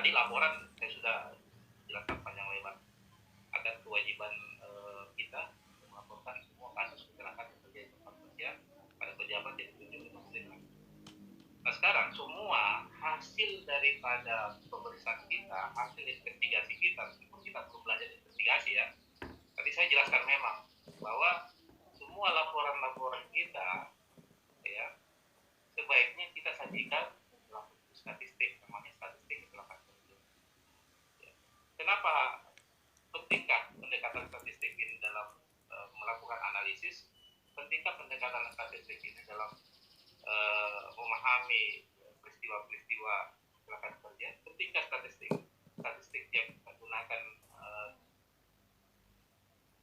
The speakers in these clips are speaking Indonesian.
tadi laporan saya sudah jelaskan panjang lebar. Ada kewajiban kita melaporkan semua kasus kecelakaan kerja di tempat kerja pada pejabat yang ditunjuk di pemerintah. Nah sekarang semua hasil daripada pemeriksaan kita, hasil investigasi kita, meskipun kita perlu belajar investigasi ya. Tadi saya jelaskan memang bahwa semua laporan-laporan kita ya sebaiknya kita sajikan dalam statistik, namanya statistik kecelakaan kerja. Ya. Kenapa pentingkah pendekatan statistik ini dalam melakukan analisis? Pentingkah pendekatan statistik ini dalam memahami peristiwa-peristiwa kecelakaan kerja? Pentingkah statistik yang kita gunakan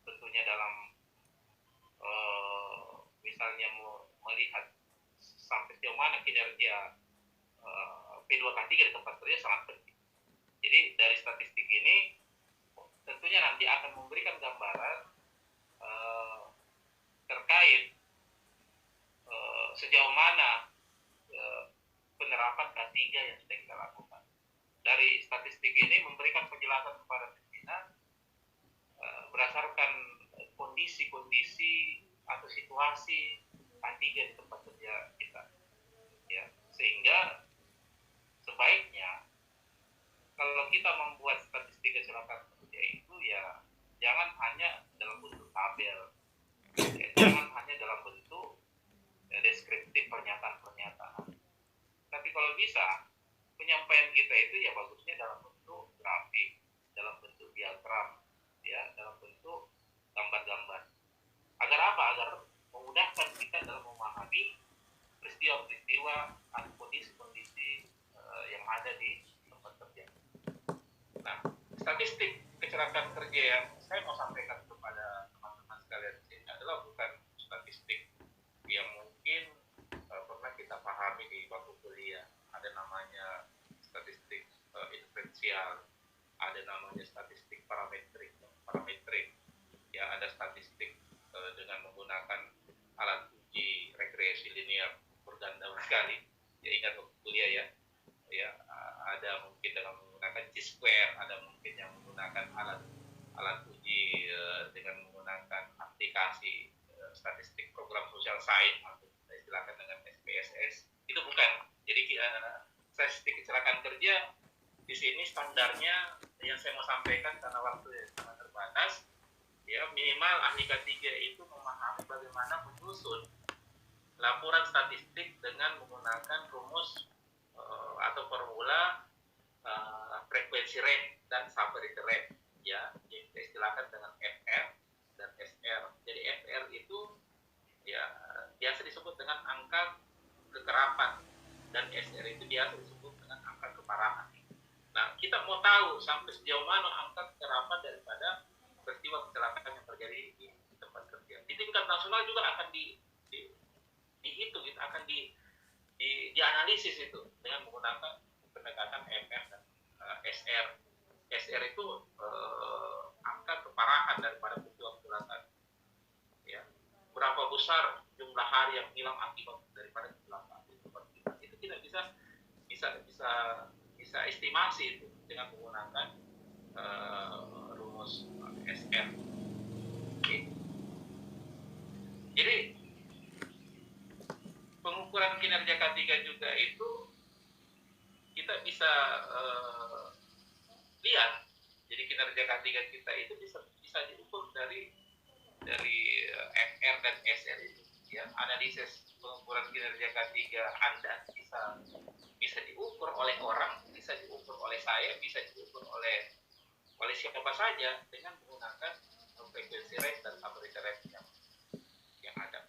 tentunya dalam misalnya melihat sampai sejauh mana kinerja P2K3 di tempat kerja sangat penting. Jadi dari statistik ini tentunya nanti akan memberikan gambaran terkait sejauh mana penerapan K3 yang sudah kita lakukan. Dari statistik ini memberikan penjelasan kepada pimpinan berdasarkan kondisi-kondisi atau situasi K3 di tempat kerja kita. Ya, sehingga sebaiknya kalau kita membuat statistik kecelakaan kerja itu ya jangan hanya dalam bentuk tabel, ya, jangan hanya dalam bentuk deskriptif pernyataan-pernyataan. Tapi kalau bisa penyampaian kita itu ya bagusnya dalam bentuk grafik, dalam bentuk diagram, ya, dalam bentuk gambar-gambar. Agar apa? Agar memudahkan kita dalam memahami peristiwa-peristiwa atau kondisi-kondisi yang ada di tempat kerja. Nah, statistik kecelakaan kerja yang saya mau sampaikan kepada teman-teman sekalian di sini adalah bukan statistik yang mungkin pernah kita pahami di bangku kuliah. Ada namanya statistik inferensial, ada namanya statistik parametrik, ya ada statistik dengan menggunakan alat uji regresi linear berganda sekali. Ya ingat waktu kuliah ya ada mungkin dengan menggunakan Chi-square, ada mungkin yang menggunakan alat uji dengan menggunakan aplikasi statistik program social science atau kita istilahkan dengan SPSS. Itu bukan. Jadi statistik kecelakaan kerja di sini standarnya yang saya mau sampaikan karena waktu sangat terbatas, ya minimal ahli K3 itu memahami bagaimana menyusun laporan statistik dengan menggunakan rumus atau formula frekuensi rate dan severity rate, ya yang kita istilahkan dengan FR dan SR. Jadi FR itu ya biasa disebut dengan angka kekerapan dan SR itu biasa disebut dengan angka keparahan. Nah, kita mau tahu sampai sejauh mana angka kekerapan daripada peristiwa kecelakaan yang terjadi di tempat kerja. Di tingkat nasional juga akan dihitung, akan dianalisis itu dengan menggunakan pendekatan FR dan SR. SR itu angka keparahan daripada peristiwa kecelakaan. Ya, berapa besar jumlah hari yang hilang akibat daripada kecelakaan di tempat kerja. Itu kita bisa estimasi itu dengan menggunakan rumus SR. Okay. Jadi pengukuran kinerja K3 juga itu kita bisa lihat. Jadi kinerja K3 kita itu bisa diukur dari FR dan SR itu. Ya, analisis pengukuran kinerja K3 Anda bisa diukur oleh orang, bisa diukur oleh saya, bisa diukur oleh siapa saja dengan menggunakan frekuensi rate dan severity rate yang ada.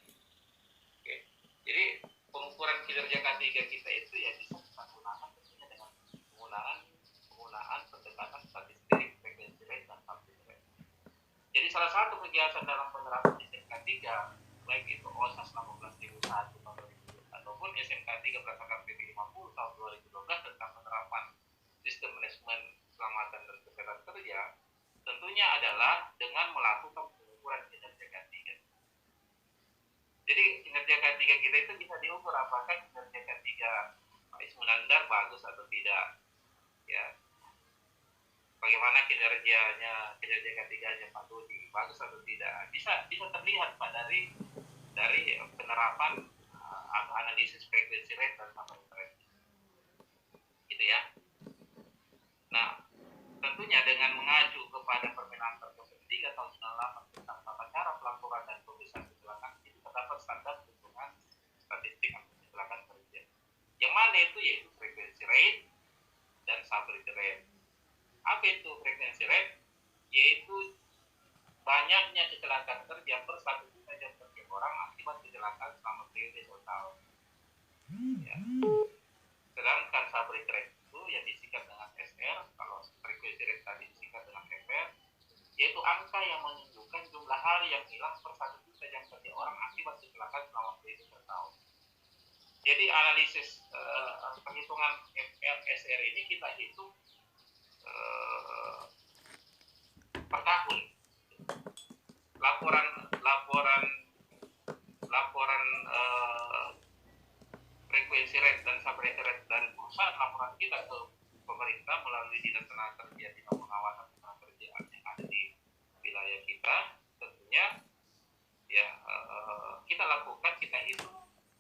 Oke. Jadi pengukuran kinerja K3 kita itu ya bisa kita gunakan tentunya dengan penggunaan pendekatan statistik frekuensi rate dan severity rate. Jadi salah satu kegiatan dalam penerapan SMK3 baik itu OSAS 16001 tahun 2000 ataupun SMK3 berdasarkan PP 50 tahun 2012 tentang penerapan sistem manajemen keselamatan dan kesehatan kerja, tentunya adalah dengan melakukan pengukuran kinerja K3. Jadi kinerja K3 kita itu bisa diukur apakah kinerja K3 Pak Ismunandar bagus atau tidak. Ya, bagaimana kinerja ketiganya Pak Dodi, bagus atau tidak, bisa terlihat Pak dari penerapan atau analisis frekuensi rate dan suffering rate, gitu ya. Nah, tentunya dengan mengacu kepada Permenaker nomor 3 tahun 98 tentang tata cara pelaporan dan pemeriksaan kecelakaan, itu terdapat standar perhitungan statistik kecelakaan kerja. Yang mana itu yaitu frekuensi rate dan severity rate. Apa itu frekuensi rate? Yaitu banyaknya kecelakaan kerja per 1 juta jam kerja orang akibat kecelakaan selama periode 1 tahun. Ya. Sedangkan severity rate itu yang disingkat dengan SR, kalau frekuensi rate tadi disingkat dengan FR, yaitu angka yang menunjukkan jumlah hari yang hilang per 1 juta jam kerja orang akibat kecelakaan selama periode 1 tahun. Jadi analisis perhitungan FR SR ini kita hitung per tahun. Laporan frekuensi rate dan severity rate dari perusahaan, laporan kita ke pemerintah melalui Dinas Tenaga Kerja di pengawasan tenaga kerjaan yang ada di wilayah kita, tentunya ya kita lakukan, kita hitung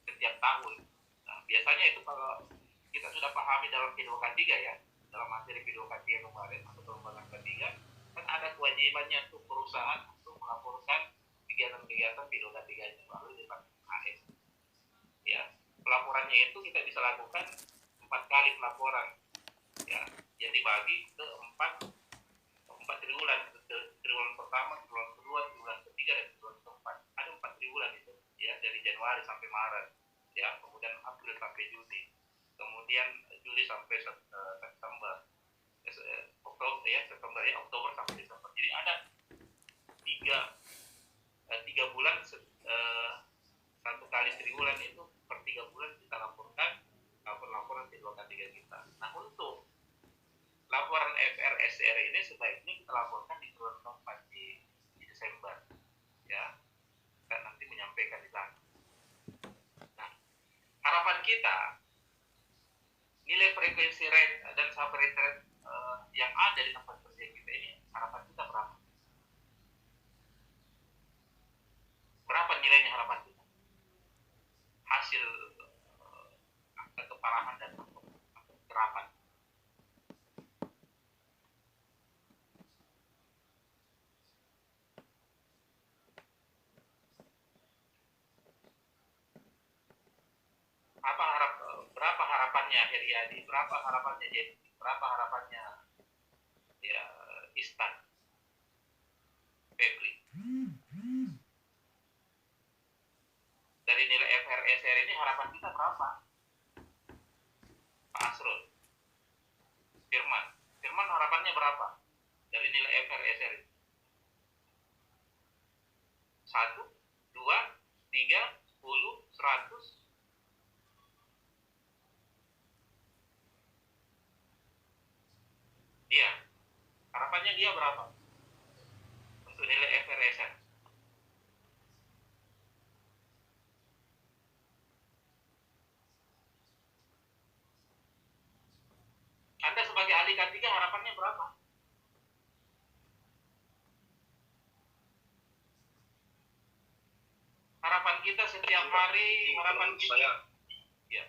setiap tahun. Nah, biasanya itu kalau kita sudah pahami dalam P2K3 ya, dalam materi P2K3 kemarin atau pengembangan ketiga, kan ada kewajibannya untuk perusahaan untuk melaporkan kegiatan-kegiatan P2K3 itu melalui Departemen AS. Ya, pelaporannya itu kita bisa lakukan 4 kali pelaporan, ya, yang dibagi ke 4 triwulan, triwulan pertama, triwulan kedua, triwulan ketiga, dan triwulan keempat. Ada 4 triwulan itu, ya, dari Januari sampai Maret, ya, kemudian April sampai Juni, kemudian Juli sampai September, Oktober, ya, September, ya, Oktober sampai Desember. Jadi ada 3 bulan, 1 kali triwulan itu per 3 bulan kita laporkan laporan P2K3 kita. Nah, untuk laporan FR/SR ini sebaiknya kita laporkan di triwulan keempat di Desember, ya, dan nanti menyampaikan di sana. Nah, harapan kita nilai frekuensi rate dan severity rate yang ada di tempat kerja kita ini, harapan kita berapa? Berapa nilainya harapan kita? Hasil angka keparahan dan kerapan. Berapa harapannya Heriadi? Berapa harapannya Jen? Berapa harapannya ya Istan? Febri? Dari nilai FR/SR ini harapan kita berapa? Pak Asrul, Firman harapannya berapa dari nilai FR/SR ini? 1, 2, 3, 10, 100? Dia harapannya dia berapa untuk nilai FR/SR? Anda sebagai ahli K3 harapannya berapa? Harapan kita setiap hari, harapan kita, ya.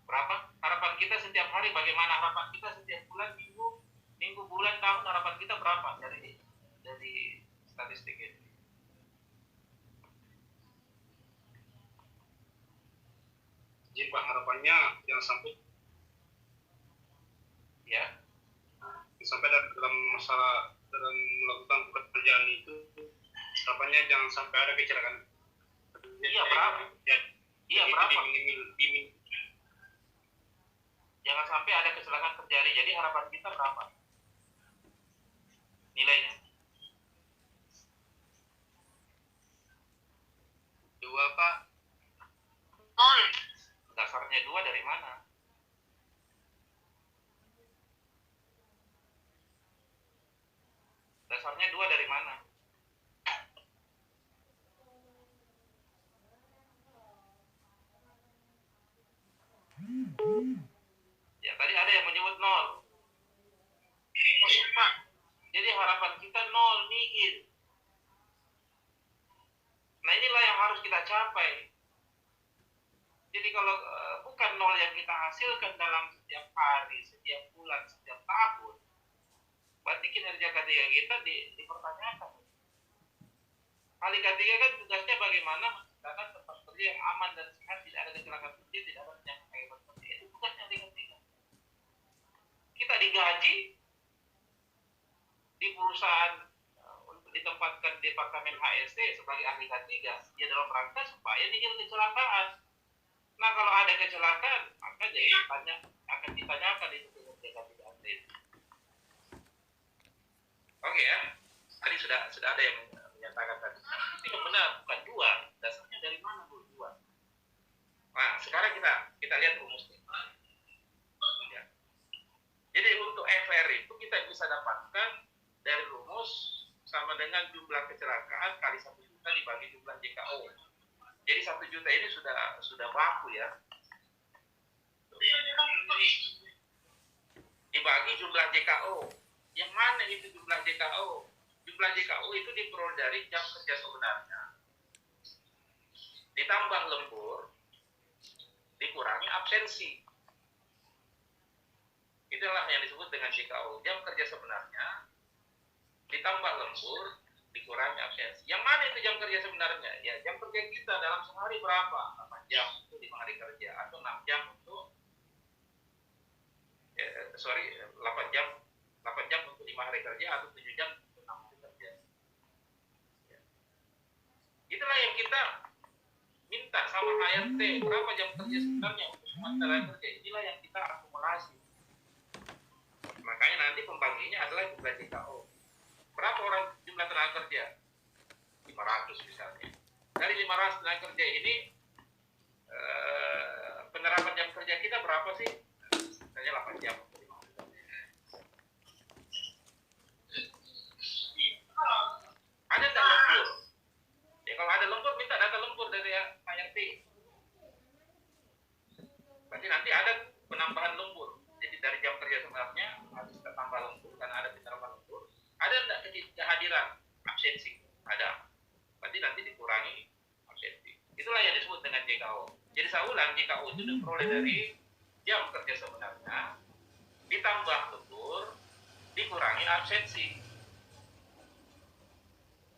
Berapa? Harapan kita setiap hari, bagaimana harapan kita setiap bulan, minggu, bulan, tahun, harapan kita berapa dari statistik ini? Jadi Pak, harapannya jangan sampai ya sampai dalam masalah dalam melakukan pekerjaan itu, harapannya jangan sampai ada kecelakaan. Iya, berapa? Iya, berapa? Jangan sampai ada kecelakaan terjadi. Jadi harapan kita berapa nilainya? 2, Pak. Dasarnya 2 dari mana? Dasarnya 2 dari mana? Ya, tadi ada yang menyebut 0. Oh, iya, Pak. Jadi harapan kita 0, nihil. Nah, inilah yang harus kita capai. Jadi kalau bukan 0 yang kita hasilkan dalam setiap hari, setiap bulan, setiap tahun, berarti kinerja K3 kita dipertanyakan. Ahli K3 kan tugasnya bagaimana menciptakan tempat kerja yang aman dan sehat, tidak ada kecelakaan kerja, tidak ada penyakit akibat kerja. Itu tugasnya ahli K3. Kita digaji di perusahaan untuk ditempatkan di departemen HST sebagai ahli K3 ya dalam rangka supaya nihil kecelakaan. Nah, kalau ada kecelakaan, maka jadi akan ditanyakan itu kinerja K3 atlet. Oke ya, tadi sudah ada yang menyatakan tadi. Itu yang benar, bukan 2. Dasarnya dari mana Bu 2? Nah, sekarang kita lihat rumusnya. Ya. Jadi untuk FR itu kita bisa dapatkan dari rumus sama dengan jumlah kecelakaan kali 1 juta dibagi jumlah JKO. Jadi 1 juta ini sudah baku ya. Dibagi jumlah JKO. Yang mana itu jumlah JKO? Jumlah JKO itu diperoleh dari jam kerja sebenarnya. Ditambah lembur, dikurangi absensi. Itulah yang disebut dengan JKO. Jam kerja sebenarnya, ditambah lembur, dikurangi absensi. Yang mana itu jam kerja sebenarnya? Ya, jam kerja kita dalam sehari berapa? 8 jam untuk 5 hari kerja, atau 6 jam untuk 8 jam untuk 5 hari kerja, atau 7 jam untuk 6 hari kerja. Ya. Itulah yang kita minta sama HRT, berapa jam kerja sebenarnya untuk semua tenaga kerja. Inilah yang kita akumulasi. Makanya nanti pembaginya adalah jumlah JKO. Berapa orang jumlah tenaga kerja? 500 misalnya. Dari 500 tenaga kerja ini penerapan jam kerja kita berapa sih? Misalnya 8 jam. Ada nggak lembur? Ya kalau ada lembur, minta data lembur dari HRT. Berarti nanti ada penambahan lembur. Jadi dari jam kerja sebenarnya harus kita tambah lembur karena ada penerapan lembur. Ada enggak kehadiran absensi? Ada. Berarti nanti dikurangi absensi. Itulah yang disebut dengan JKO. Jadi saya ulang, JKO itu diperoleh dari jam kerja sebenarnya ditambah lembur dikurangi absensi.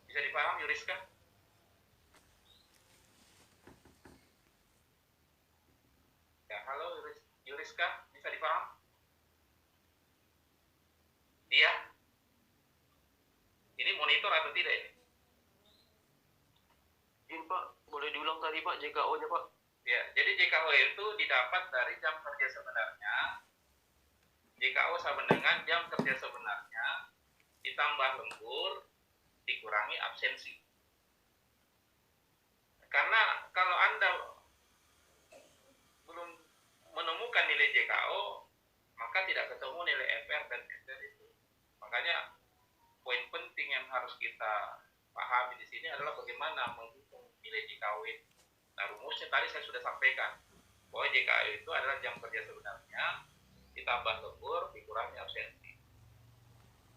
Bisa dipaham Yuriska? Ya, halo Yuriska, bisa dipaham? Iya? Ini monitor atau tidak ini? Ini Pak, boleh diulang tadi Pak, JKO-nya Pak? Ya, jadi JKO itu didapat dari jam kerja sebenarnya. JKO sama dengan jam kerja sebenarnya ditambah lembur dikurangi absensi. Karena kalau Anda belum menemukan nilai JKO, maka tidak ketemu nilai FR dan SR itu. Makanya poin penting yang harus kita pahami di sini adalah bagaimana menghitung nilai JKO itu. Nah, rumusnya tadi saya sudah sampaikan bahwa JKO itu adalah jam kerja sebenarnya ditambah lembur dikurangi absensi.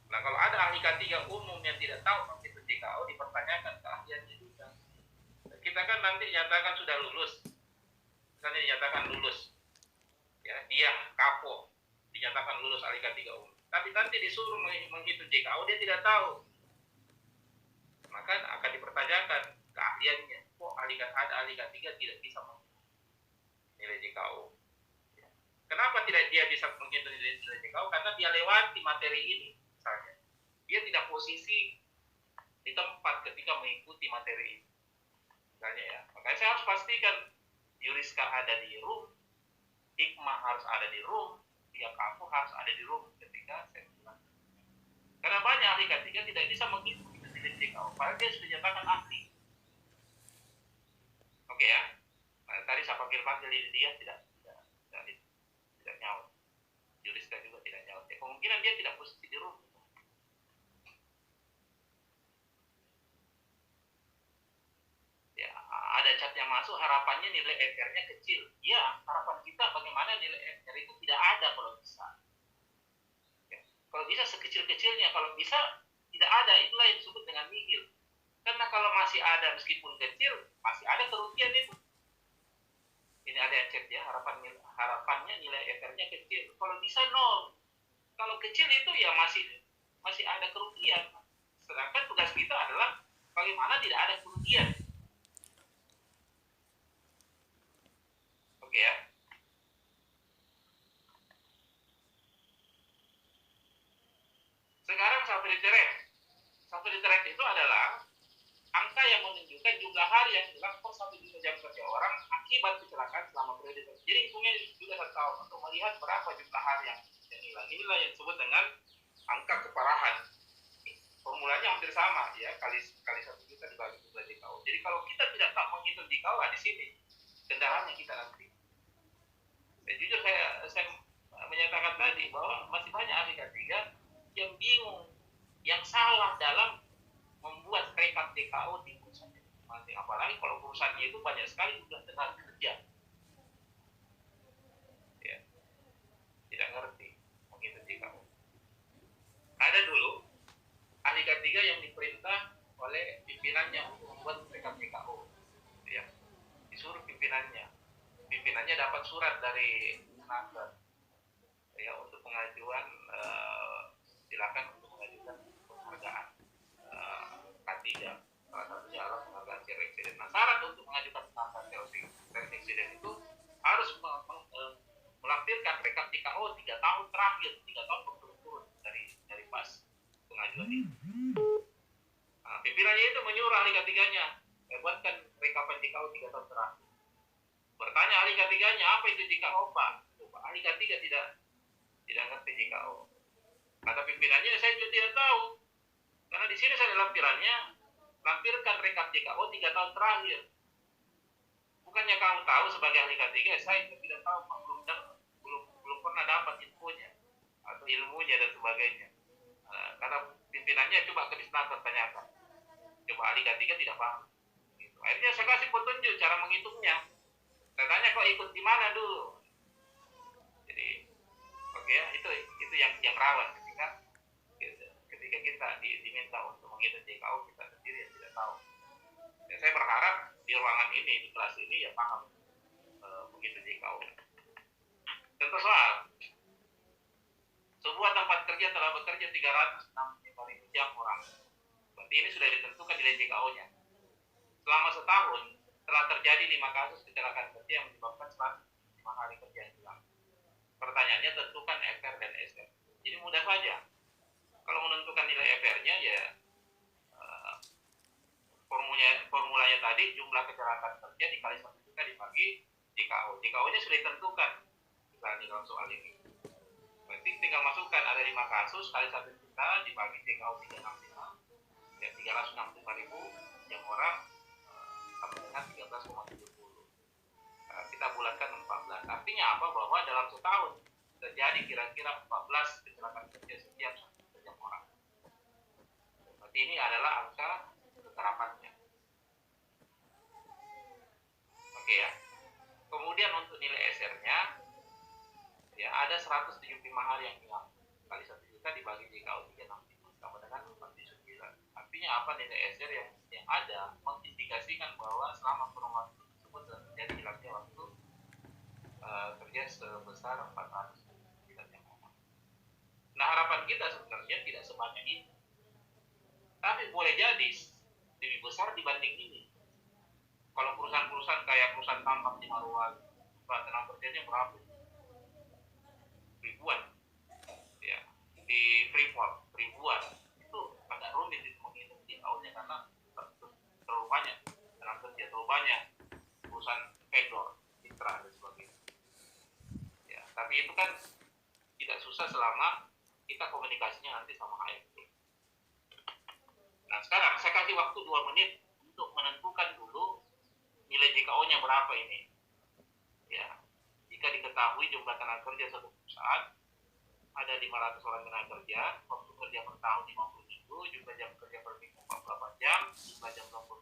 Nah, kalau ada ahli K3 umum yang tidak tahu menghitung JKO, dipertanyakan keahliannya juga. Kita kan nanti dinyatakan sudah lulus, misalnya dinyatakan lulus, ya dia kapok, dinyatakan lulus ahli K3 umum. Tapi nanti disuruh menghitung JKO, dia tidak tahu. Maka akan dipertanyakan keahliannya. Kok ada ahli K3 tidak bisa menghitung nilai JKO? Kenapa tidak dia bisa menghitung nilai JKO? Karena dia lewati materi ini, misalnya. Dia tidak posisi di tempat ketika mengikuti materi ini. Misalnya ya. Makanya saya harus pastikan Yuriska ada di room, Hikmah harus ada di room, dia kamu harus ada di room ketika saya bilang. Karena banyak ahli K3 tidak bisa menghitung nilai JKO, padahal dia sudah dinyatakan ahli. Oke ya. Nah, tadi saya panggil dia tidak nyaut. Yuriska juga tidak nyaut. Ya, kemungkinan dia tidak posisi di room. Ya, ada chat yang yang masuk harapannya nilai FR-nya kecil. Ya, harapan kita bagaimana nilai FR itu tidak ada kalau bisa. Ya. Kalau bisa sekecil-kecilnya, kalau bisa tidak ada, itulah yang disebut dengan nihil. Karena kalau masih ada meskipun kecil, masih ada kerugian itu. Ini ada yang chat ya, harapannya nilai FR-nya kecil. Kalau bisa nol. Kalau kecil itu ya masih ada kerugian. Sedangkan tugas kita adalah bagaimana tidak ada kerugian. Oke ya. Sekarang sampai di trend itu adalah angka yang menunjukkan jumlah hari yang hilang per 1 juta jam kerja orang akibat kecelakaan selama periode tersebut. Jadi hitungnya juga 1 tahun untuk melihat berapa jumlah hari yang hilang. Inilah yang disebut dengan angka keparahan. Formulanya hampir sama ya, kali 1 juta dibagi jumlah JKO. Jadi kalau kita tidak tak menghitung JKO di sini, kendalanya kita nanti. Jujur saya menyatakan tadi bahwa masih banyak ahli K3 yang bingung, yang salah dalam membuat rekap DKO di perusahaan. Apalagi kalau perusahaannya itu banyak sekali sudah tenaga kerja. Ya, tidak ngerti menghitung DKO. Ada dulu ahli K3 yang diperintah oleh pimpinannya untuk membuat rekap DKO. Ya, disuruh pimpinannya dapat surat dari Senaker ya untuk pengajuan silakan untuk mengajukan penghargaan K3. Salah satunya adalah penghargaan zero accident. Nah, syarat untuk mengajukan penghargaan zero accident itu harus melampirkan rekap DKO 3 tahun terakhir, 3 tahun berturut-turut dari pas pengajuan itu. Nah, pimpinannya itu menyuruh ahli K3-nya buatkan rekapan DKO 3 tahun terakhir. Bertanya ahli K3-nya, apa itu JKO, Pak? Pak ahli K3 tidak ngerti JKO. Kata pimpinannya, saya juga tidak tahu. Karena di sini saya lampirannya, lampirkan rekap JKO 3 tahun terakhir. Bukannya kamu tahu sebagai ahli K3, saya tidak tahu, Pak. Belum pernah dapat infonya atau ilmunya dan sebagainya. Karena pimpinannya coba ke Disnaker tanyakan. Coba ahli K3 tidak paham. Gitu. Akhirnya saya kasih petunjuk cara menghitungnya. Saya tanya kok ikut di mana dulu. Jadi, oke ya, itu yang rawan ketika kita diminta untuk menghitung JKO kita sendiri yang tidak tahu. Dan saya berharap di ruangan ini, di kelas ini ya paham menghitung JKO. Contoh soal, sebuah tempat kerja telah bekerja 365.000 jam orang. Berarti ini sudah ditentukan nilai JKO-nya. Selama setahun telah terjadi 5 kasus kecelakaan kerja yang menyebabkan 105 hari kerja hilang. Pertanyaannya tentukan FR dan SR. Jadi mudah saja. Kalau menentukan nilai FR-nya ya formulanya tadi jumlah kecelakaan kerja dikali 1 juta dibagi JKO. JKO-nya sudah ditentukan. Misalnya dalam soal ini. Berarti tinggal masukkan ada 5 kasus kali 1 juta dibagi JKO 365. Ya 365.000 yang orang sama dengan 13,70. Kita bulatkan 14. Artinya apa? Bahwa dalam setahun terjadi kira-kira 14 kecelakaan kerja setiap 1 jam orang. Berarti ini adalah angka keterapannya. Oke ya. Kemudian untuk nilai SR-nya ya ada 175 hari yang hilang. Kali 1 juta dibagi JKO 365 sama dengan 49. Artinya apa? Nilai SR yang ada mengindikasikan bahwa selama kurun waktu tersebut terjadi hilangnya waktu kerja sebesar 400 jam. Nah, harapan kita sebenarnya tidak sebanyak itu. Tapi boleh jadi lebih besar dibanding ini. Kalau perusahaan-perusahaan kayak perusahaan tambang di Marwal, tenaga kerjanya berapa? Ribuan. Ya, di Freeport ribuan. Itu agak rumit itu menghitung JKO-nya karena terlalu banyak tenaga kerja, terlalu banyak perusahaan vendor, mitra dan sebagainya. Ya, tapi itu kan tidak susah selama kita komunikasinya nanti sama HRD. Nah, sekarang saya kasih waktu 2 menit untuk menentukan dulu nilai JKO-nya berapa ini. Ya, jika diketahui jumlah tenaga kerja satu perusahaan ada 500 orang tenaga kerja, waktu kerja per tahun 50 minggu, jumlah jam kerja per minggu 48 jam, jumlah jam lembur